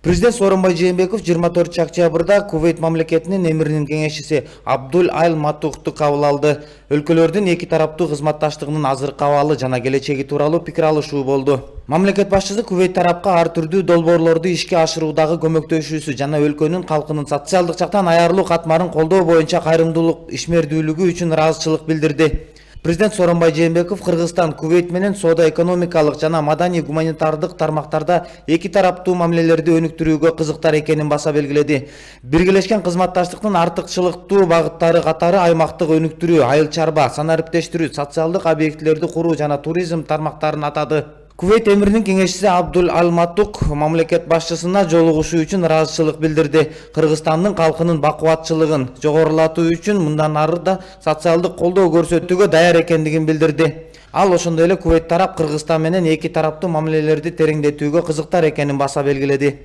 Президент Сооронбай Жээнбеков 24 октябрда Кувейт мамлекетинин эмиринин кеңешчиси Абдул Айл Матухту кабыл алды. Өлкөлөрдүн эки тараптуу кызматташтыгынын азыркы абалы жана келечеги тууралуу пикир алышуу болду. Мамлекет башчысы Кувейт тарапка ар түрдүү долбоорлорду ишке ашыруудагы көмөктөшүүсү жана өлкөнүн калкынын социалдык жактан аярлуу катмарын колдоо боюнча кайрымдуулук ишмердүүлүгү үчүн ыраазычылык билдирди. Президент Сооронбай Жээнбеков Кыргызстан Кувейт менен соода-экономикалык жана маданий-гуманитардык тармактарда эки тараптуу мамилелерди өнүктүрүүгө кызыктар экенин баса белгиледи. Биргелешкен кызматташтыктын артыкчылыктуу багыттары катары аймактык өнүктүрүү, айыл чарба, санариптештирүү, социалдык объектилерди куруу жана туризм тармактарын атады. Кувейт эмиринин кеңешчиси Абдул Айл Матук мамлекет башчысына жолугушуу үчүн ыраазычылык билдирди. Кыргызстандын калкынын бакубатчылыгын жогорулатуу үчүн мындан ары да социалдык колдоо көрсөтүүгө даяр экендигин билдирди. Ал ошондой эле Кувейт тарап Кыргызстан менен эки тараптуу мамилелерди тереңдетүүгө кызыктар экенин баса белгиледи.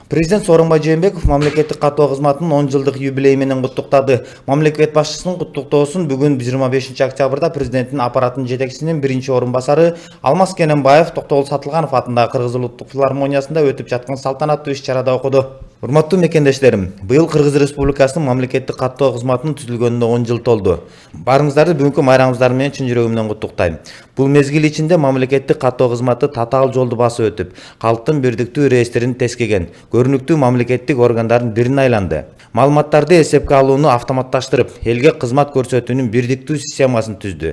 Президент Сооронбай Жээнбеков мамлекеттик каттоо кызматынын 10 жылдык юбилеи менен куттуктады. Мамлекет башчысынын куттуктоосун бүгүн 25 октябрда президенттин аппаратынын жетекчисинин биринчи орун басары Алмаз Кененбаев Токтогул Сатылганов атындагы Кыргыз улуттук филармониясында өтүп жаткан салтанаттуу иш-чарада окуду. Урматтуу мекендештерим, быйыл Кыргыз Республикасынын мамлекеттик каттоо кызматынын түзүлгөнүнө 10 жыл толду. Барыңыздарды бүгүнкү майрамыңыздар менен чын жүрөгүмдөн куттуктайм. Бул мезгил ичинде мамлекеттик каттоо кызматы татаал жолду басып өтүп, калктын бирдиктүү рейстерин тескеген, көрүнүктүү мамлекеттик органдардын бирине айланды. Маалыматтарды эсепке алууну автоматташтырып, элге кызмат көрсөтүүнүн бирдиктүү системасын түздү.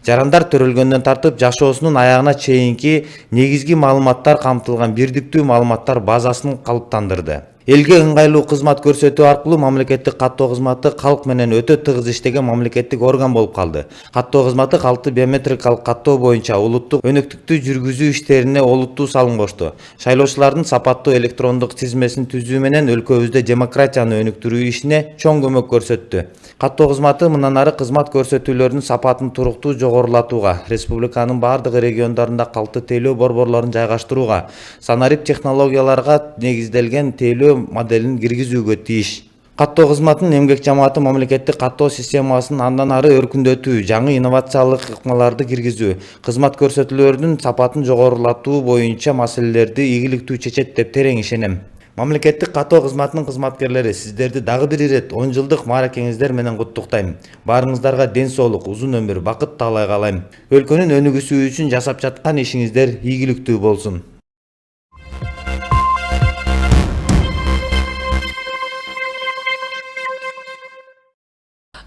Жарандар төрөлгөндөн тартып жашоосунун аягына чейинки негизги маалыматтар камтылган бирдиктүү маалыматтар базасын калыптандырды. Элге ыңгайлуу кызмат көрсөтүү аркылуу мамлекеттик каттоо кызматы калк менен өтө тыгыз иштеген мамлекеттик орган болуп калды. Каттоо кызматы калкты биометрикалык каттоо боюнча улуттук өнөктүктү жүргүзүү иштерине олуттуу салым кошту. Шайлоочулардын сапаттуу электрондук тизмесин түзүү менен өлкөбүздө демократияны өнүктүрүү ишине чоң көмөк көрсөттү. Каттоо кызматы мындан ары кызмат көрсөтүүлөрдүн сапатын туруктуу жогорулатууга, республиканын бардык региондорунда калкты тейлөө борборлорун жайгаштырууга, санарип технологияларга негизделген тейлөө моделин киргизүүгө тийиш. Каттоо кызматынын эмгек жамааты мамлекеттик каттоо системасын андан ары өркүндөтүү, жаңы инновациялык ыкмаларды киргизүү, кызмат көрсөтүүлөрдүн сапатын жогорулатуу боюнча маселелерди ийгиликтүү чечет деп терең ишенем. Мамлекеттик каттоо кызматынын кызматкерлери, сиздерди дагы бир ирет 10 жылдык мааракеңиздер менен куттуктайм. Баарыңыздарга ден соолук, узун өмүр, бакыт таалай каалайм. Өлкөнүн өнүгүүсү үчүн жасап жаткан ишиңиздер ийгиликтүү болсун.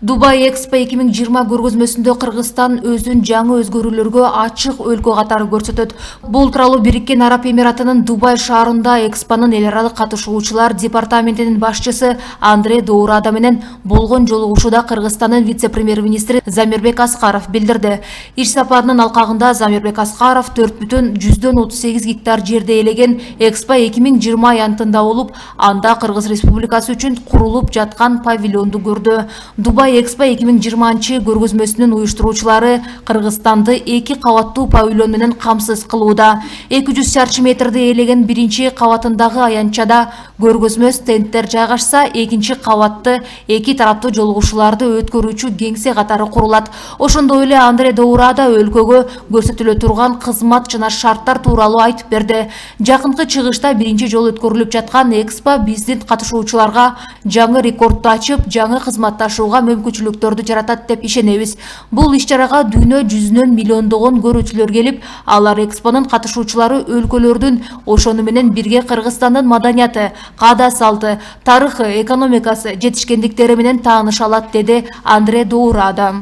Дубай Экспо 2020 көргөзмөсүндө Кыргызстан өзүн жаңы өзгөрүүлөргө ачык өлкө катары көрсөтөт. Бул тууралуу Бириккен Араб Эмиратынын Дубай шаарында Экспонун эл аралык катышуучулар департаментинин башчысы Андре Доурада менен болгон жолугушууда Кыргызстандын вице-премьер-министри Замирбек Аскаров билдирди. Иш сапарынын алкагында Замирбек Аскаров 4,38 гектар жерде ээлеген Экспо 2020 аянтында болуп, анда Кыргыз Республикасы үчүн курулуп жаткан павильонду көрдү. Дубай Экспо 2020 көргөзмөсүнүн уюштуруучулары Кыргызстанды 2 кабаттуу павильон менен камсыз кылууда. 200 шарчы метрди ээлеген биринчи кабатындагы аянтчада көргөзмө стендтер жайгашса, экинчи кабатты 2 тараптуу жолугушууларды өткөрүүчү кеңсе катары курулат. Ошондой эле Андре Доурада өлкөгө көрсөтүлө турган кызмат жана шарттар тууралуу айтып берди. Жакынкы чыгышта биринчи жолу өткөрүлүп жаткан Экспо биздин катышуучуларга жаңы рекордду ачып, жаңы кызматташууга мүмкүнчүлүктөрдү жаратат деп ишенебиз. Бул иш-чарага дүйнө жүзүнөн миллиондогон көрүүчүлөр келип, алар Экспонун катышуучулары өлкөлөрдүн, ошону менен бирге Кыргызстандын маданияты, каада салты, тарыхы, экономикасы, жетишкендиктери менен тааныша алат, деди Андре Доурада.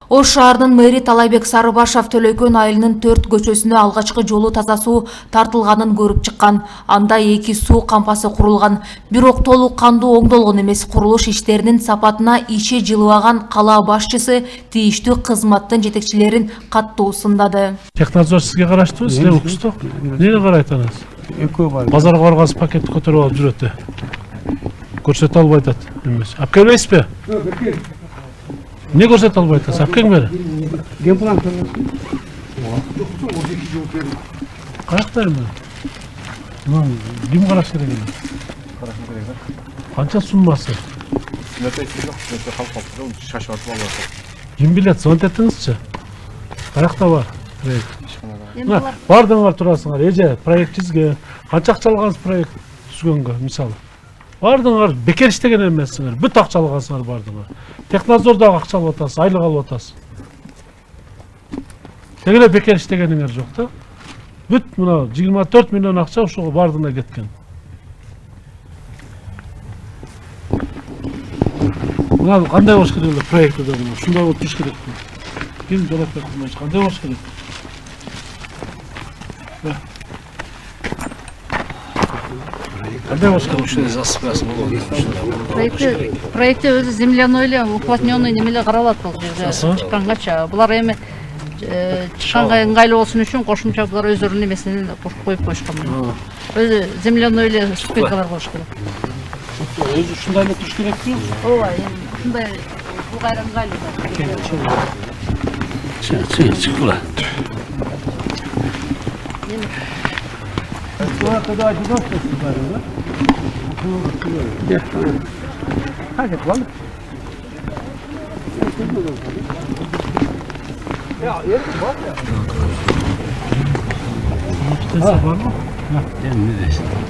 Ош шаарынын мэри Талайбек Сарыбашев Төлөкөн айылынын 4 көчөсүнө алгачкы жолу таза суу тартылганын көрүп чыккан. Анда 2 суу кампасы курулган. Бирок толук кандуу оңдолгон эмес. Курулуш иштеринин сапатына ичи жылыбаган кала башчысы тийиштүү кызматтын жетекчилерин каттуу сындады. Технадзор сизге караштыбы, силер уксуздук. Эмнеге карайт анасы? Экөө бар. Базарга барган пакетти көтөрүп алып жүрөт. Көрсөтө албай атат. Эмес. Алып келбейсизби? Не көрсөтө албай атасыз? Алып келиң бери. Генплан көрсөтсүң. Каяктар эми? Ким караш керек эле? қарашым керек да. Қанша суммасы? Нәтижесі жоқ, нәтиже қалып қалыпты, оны шашып атып алып жатыр. Кім білет, звонить еттіңізші? Қаяқта бар проект? Ешқандай. Бардыңар тұрасыңар, еже проект жүзге. Қанша ақша алғансыз проект түзгенге, мысалы? Бардыңар, бекер іштеген емессіңер, бүт ақша алғансыңар бардыңар. Технадзордағы ақша алып атасыз, айлық алып атасыз. Тегере бекер іштегеніңер жоқ та? Бүт мына 24 миллион ақша ошоға бардığına кеткен. Мына қандай болуш керек эле проектте мына ушундай болуп туруш керек. Ким жооп бермейт, кандай болуш керек? Кандай болуш керек? Ушундай засыпасы болот. Проектте өзү земляной эле уплотненный немеле каралат бул жерде чыккангача. Булар эми чыкканга ыңгайлуу болсун үчүн кошумча булар өздөрүнүн эмесинен коюп коюшкан. Өзү земляной эле ступенькалар болуш керек. Өзү ушундай эле туруш керекпи? Ооба, эми ушундай бул кайра ыңгайлуу. Чыкла.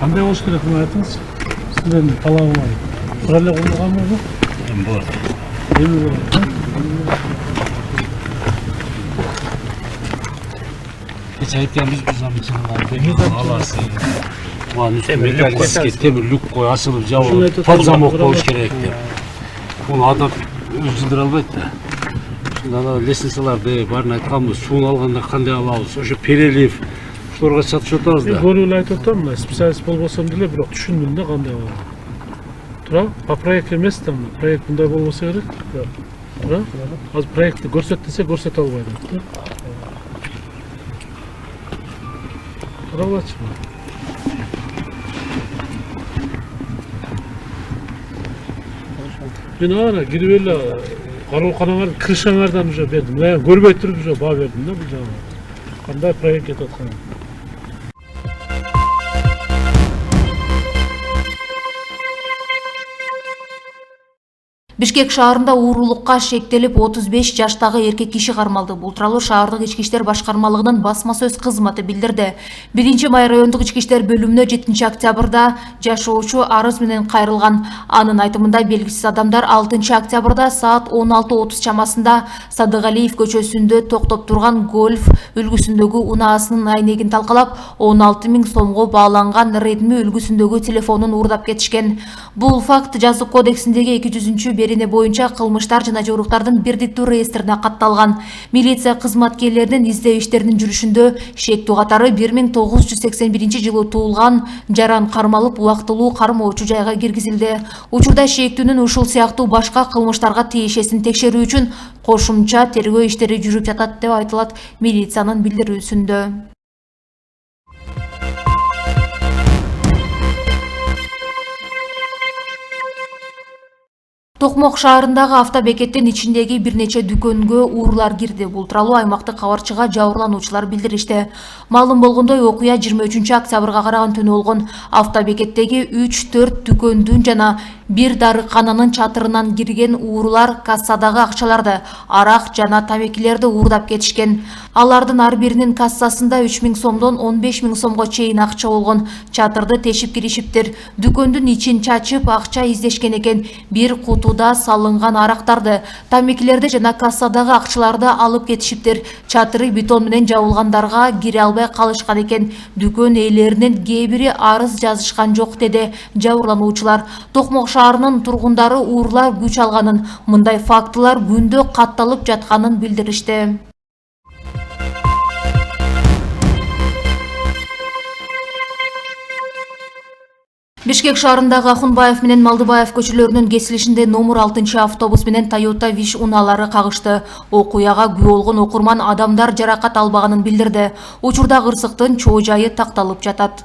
Кандай болуш керек мына айтыңыз? Сиздердин талабыңар. Бир эле курулганбы? Эми болот. Эми болот. Hiç aytkanбыз biz замечательно аласы. Темир люк кой ачылып жабылып, подзамок болуш керек деп. Муну адам өз жылдыра албайт да. Ушунда лестницаларды баарын айтканбыз, сууну алганда кандай алабыз, ошо перелив, ошолорго чатышып атабыз да. Көрүп эле айтып атам, мына специалист болбосом деле, бирок түшүндүм да кандай болот. Тура, по проект эмес да, проект мындай болбосо керек. Тура, азыр проектти көрсөт десе көрсөтө албайт. Каралачы. Мен ана кирип эле карооканаңардын крышаңардан уже бердим. Мына көрбөй туруп уже баа бердим да бул жагы. Кандай проект кетип атканын. Бишкек шаарында уурулукка шектелип 35 жаштагы эркек киши кармалды. Бул тууралуу шаардык ички иштер башкармалыгынын басма сөз кызматы билдирди. 1-май райондук ички иштер бөлүмүнө 7-октябрда жашоочу арыз менен кайрылган. Анын айтымында белгисиз адамдар 6-октябрда саат 16:30 чамасында Садыгалиев көчөсүндө токтоп турган гольф үлгүсүндөгү унаасынын айнегин талкалап, 16 000 сомго бааланган Redmi үлгүсүндөгү телефонун уурдап кетишкен. Бул факт жазык кодексиндеги 200 берене боюнча кылмыштар жана жоруктардын бирдиктүү реестрине катталган. Милиция кызматкерлеринин издөө иштеринин жүрүшүндө шектүү катары 1981 жылы туулган Жаран кармалып убактылуу кармоочу жайга киргизилди. Учурда шектүүнүн ушул сыяктуу башка кылмыштарга тиешесин текшерүү үчүн кошумча тергөө иштери жүрүп жатат деп айтылат милициянын билдирүүсүндө. Токмок шаарындагы автобекеттин ичиндеги бир нече дүкөнгө уурулар кирди. Бул тууралуу аймактык кабарчыга жабырлануучулар билдиришти. Маалым болгондой, окуя 23-октябрга караган түнү болгон. Автобекеттеги 3-4 дүкөндүн жана бир дарыкананын чатырынан кирген уурулар кассадагы акчаларды, арак жана тамекилерди уурдап кетишкен. Алардын ар биринин кассасында 3 000 сомдон 15 000 сомго чейин акча болгон. Чатырды тешип киришиптир. Дүкөндүн ичин чачып акча издешкен экен. Бир кутуда салынган арактарды, тамекилерди жана кассадагы акчаларды алып кетишиптир. Чатыры бетон менен жабылгандарга кире албай калышкан экен. Дүкөн ээлеринин кээ бири арыз жазышкан жок, деди жабырлануучулар. Токмок шаарынын тургундары уурулар күч алганын, мындай фактылар күндө катталып жатканын билдиришти. Бишкек шаарындагы Ахунбаев менен Малдыбаев көчөлөрүнүн кесилишинде номер 6 автобус менен Toyota Wish унаалары кагышты. Окуяга күбө болгон окурман адамдар жаракат албаганын билдирди. Учурда кырсыктын чоо жайы такталып жатат.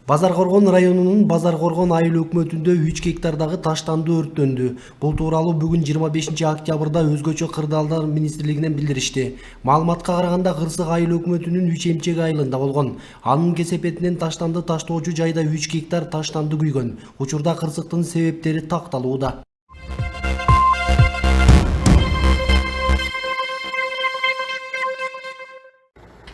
Базар Коргон районунун Базар Коргон айыл өкмөтүндө 3 гектардагы таштанды өрттөндү. Бул тууралуу бүгүн 25 октябрда өзгөчө кырдаалдар министрлигинен билдиришти. Маалыматка караганда Кырсык айыл өкмөтүнүн 3 эмчек айылында болгон. Анын кесепетинен таштанды таштоочу жайда 3 гектар таштанды күйгөн. Учурда кырсыктын себептери такталууда.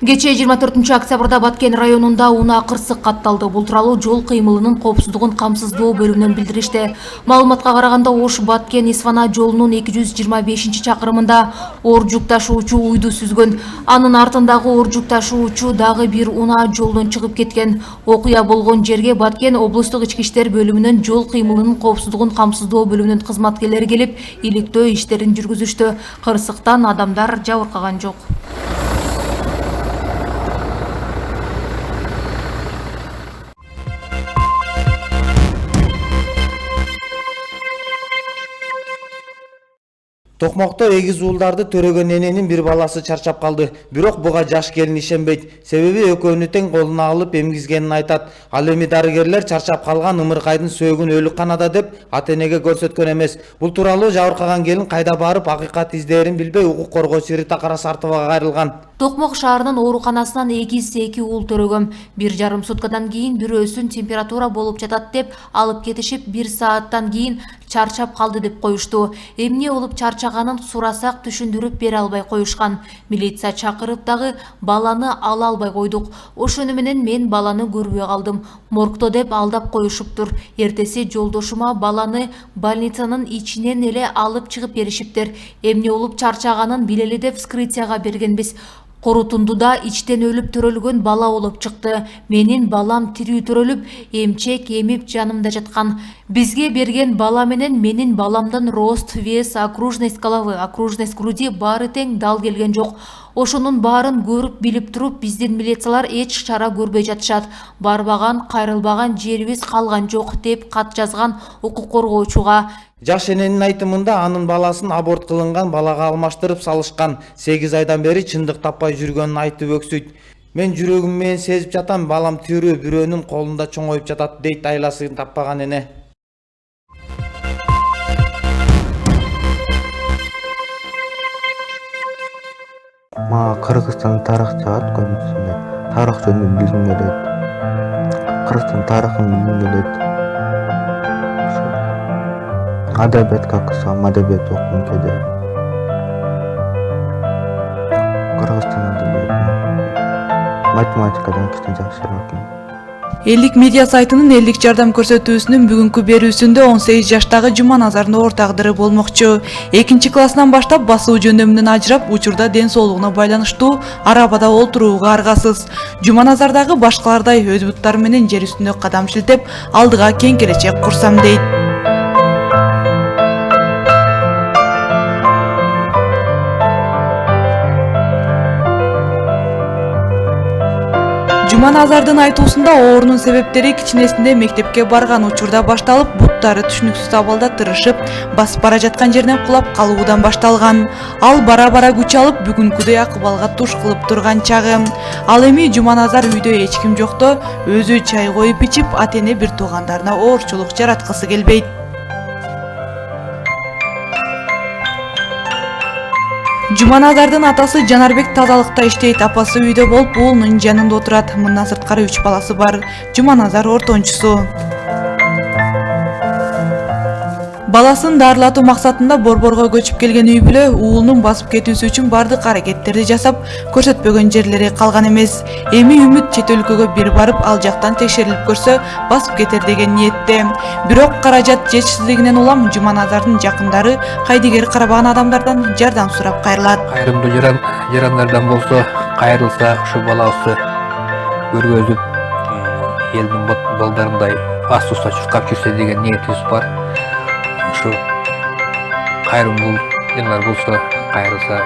Кечээ 24 октябрда Баткен районунда унаа кырсык катталды. Бул тууралуу жол кыймылынын коопсуздугун камсыздоо бөлүмүнөн билдиришти. Маалыматка караганда Ош Баткен Исфана жолунун 225 чакырымында оор жүк ташуучу уйду сүзгөн. Анын артындагы оор жүк ташуучу дагы бир унаа жолдон чыгып кеткен. Окуя болгон жерге Баткен облустук ички иштер бөлүмүнүн жол кыймылынын коопсуздугун камсыздоо бөлүмүнүн кызматкерлери келип, иликтөө иштерин жүргүзүштү. Кырсыктан адамдар жабыркаган жок. Токмокто эгиз уулдарды төрөгөн эненин бир баласы чарчап калды. Бирок буга жаш келин ишенбейт. Себеби экөөнү тең колуна алып эмгизгенин айтат. Ал эми дарыгерлер чарчап калган ымыркайдын сөөгүн өлүкканада деп ата-энеге көрсөткөн эмес. Бул тууралуу жабыркаган келин кайда барып акыйкат издээрин билбей укук коргоочу Рита Карасартовага кайрылган. Токмок шаарынын ооруканасынан эгиз 2 уул төрөгөм. 1,5 суткадан кийин бирөөсүн температура болуп жатат деп алып кетишип, 1 сааттан кийин чарчап калды деп коюшту. Эмне болуп чарчаганын сурасак түшүндүрүп бере албай коюшкан. Милиция чакырып дагы баланы ала албай койдук. Ошону менен мен баланы көрбөй калдым. Моргто деп алдап коюшуптур. Эртеси жолдошума баланы больницанын ичинен эле алып чыгып беришиптир. Эмне болуп чарчаганын билели деп вскрытияга бергенбиз. Корутундуда ичтен өлүп төрөлгөн бала болуп чыкты. Менин балам тирүү төрөлүп, эмчек эмип жанымда жаткан. Бизге берген бала менен менин баламдын рост, вес, окружность головы, окружность груди баары тең дал келген жок. Ошонун баарын көрүп билип туруп, биздин милициялар эч чара көрбөй жатышат. Барбаган, кайрылбаган жерибиз калган жок деп кат жазган укук коргоочуга. Жаш эненин айтымында анын баласын аборт кылынган балага алмаштырып салышкан. 8 айдан бери чындык таппай жүргөнүн айтып өксүйт. Мен жүрөгүм менен сезип жатам, балам тирүү, бирөөнүн колунда чоңоюп жатат, дейт айласын таппаган эне. Мага Кыргызстан тарых жагат көбүнчөсүндө. Тарых жөнүндө билгим келет. Кыргызстан тарыхын билгим келет. Адабият как сам адабият окугум келет. Кыргызстан адабиятын, математикадан кичине жакшыраакмын. Элдик медиа сайтынын элдик жардам көрсөтүүсүнүн бүгүнкү берүүсүндө 18 жаштагы Жуманазардын оор тагдыры болмокчу. 2-класстан баштап басуу жөндөмүнөн ажырап, учурда ден соолугуна байланыштуу арабада олтурууга аргасыз. Жуманазардагы башкалардай өз буттары менен жер үстүндө кадам шилтеп, алдыга кең келечек курсам дейт. Жуманазардын айтуусунда оорунун себептери кичинесинде мектепке барган учурда башталып, буттары түшүнүксүз абалда тырышып, басып бара жаткан жеринен кулап калуудан башталган. Ал бара-бара күч алып, бүгүнкүдөй акыбалга туш кылып турган чагы. Ал эми Жуманазар үйдө эч ким жокто, өзү чай коюп ичип, ата-эне бир туугандарына оорчулук жараткысы келбейт. Жуманазардын атасы Жанарбек тазалыкта иштейт, апасы үйдө болуп, уулунун жанында отурат. Мындан сырткары 3 баласы бар. Жуманазар ортончусу. Баласын дарылатуу максатында Борборго көчүп келген үй бүлө уулунун басып кетүүсү үчүн бардык аракеттерди жасап, көрсөтпөгөн жерлери калган эмес. Эми үмүт чет өлкөгө бир барып, ал жактан текшерилип көрсө, басып кетер деген ниетте. Бирок каражат жетишсиздигинен улам Жуманазардын жакындары кайдыгер карабаган адамдардан жардам сурап кайрылат. Кайрымдуу жарандардан болсо, кайрылса ушу балабызды көргөзүп, элдин балдарындай ас-уста чуркап жүрсө деген ниетибиз бар. Şu kayrım bul, yanlar bulsa, kayrılsa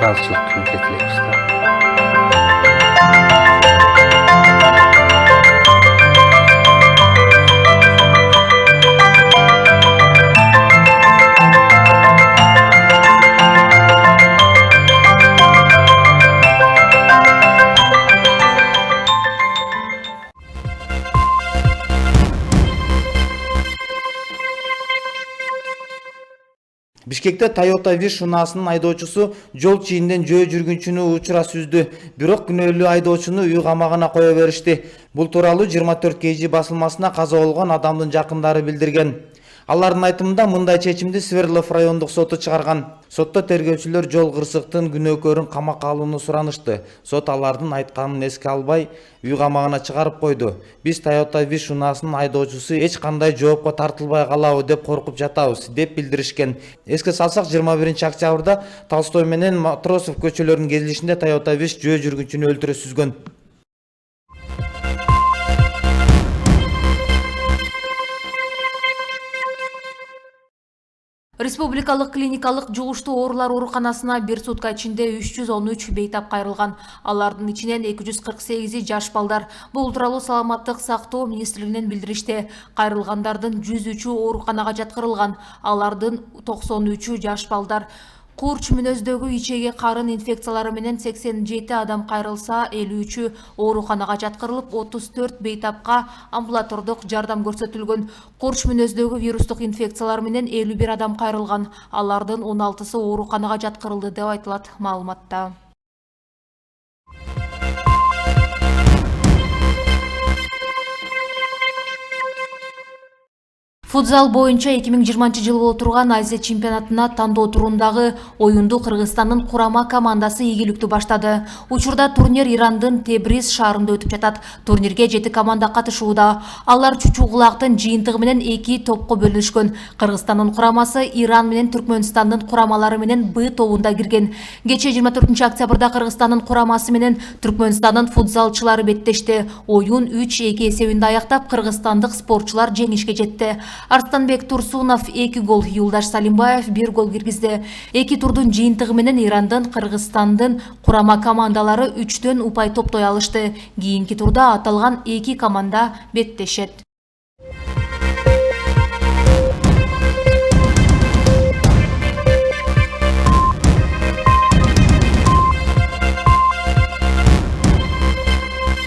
razıçılık tülketileyiz. Бишкекте Toyota Wish унаасынын айдоочусу жол чийинден жөө жүргүнчүнү учура сүздү. Бирок күнөөлүү айдоочуну үй камагына кое беришти. Бул тууралуу 24 KG басылмасына каза болгон адамдын жакындары билдирген. Алардын айтымында мындай чечимди Свердлов райондук соту чыгарган. Сотто тергөөчүлөр жол кырсыктын күнөөкөрүн камакка алууну суранышты. Сот алардын айтканын эске албай, үй камагына чыгарып койду. Биз Toyota Wish унаасынын айдоочусу эч кандай жоопко тартылбай калабы деп коркуп жатабыз, деп билдиришкен. Эске салсак, 21 октябрда Толстой менен Матросов көчөлөрүнүн кезилишинде Toyota Wish жөө жүргүнчүнү өлтүрө сүзгөн. Республикалык клиникалык жугуштуу оорулар ооруканасына бир сутка ичинде 313 бейтап кайрылган. Алардын ичинен 248 жаш балдар. Бул тууралуу Саламаттык сактоо министрлигинен билдиришти. Кайрылгандардын 103 ооруканага жаткырылган. Алардын 93 жаш балдар. Курч мүнөздөгү ичеги карын инфекциялары менен 87 адам кайрылса, 53 ооруканага жаткырылып, 34 бейтапка амбулатордук жардам көрсөтүлгөн. Курч мүнөздөгү вирустук инфекциялар менен 51 адам кайрылган. Алардын 16сы ооруканага жаткырылды деп айтылат маалыматта. Футзал боюнча 2020 жыл боло турган Азия чемпионатына тандоо турундагы оюнду Кыргызстандын курама командасы ийгиликтүү баштады. Учурда турнир Ирандын Тебриз шаарында өтүп жатат. Турнирге 7 команда катышууда. Алар Чучугулактын жыйынтыгы менен 2 топко бөлүнүшкөн. Кыргызстандын курамасы Иран менен Түркмөнстандын курамалары менен Б тобунда кирген. Кече 24 октябрда Кыргызстандын курамасы менен Түркмөнстандын футзалчылары беттешти. Оюн 3-2 эсебинде аяктап, кыргызстандык спортчулар жеңишке жетти. Арстанбек Турсунов 2 гол, Юлдаш Салимбаев 1 гол киргизди. 2 турдун жыйынтыгы менен Ирандын, Кыргызстандын курама командалары 3-төн упай топтой алышты. Кийинки турда аталган 2 команда беттешет.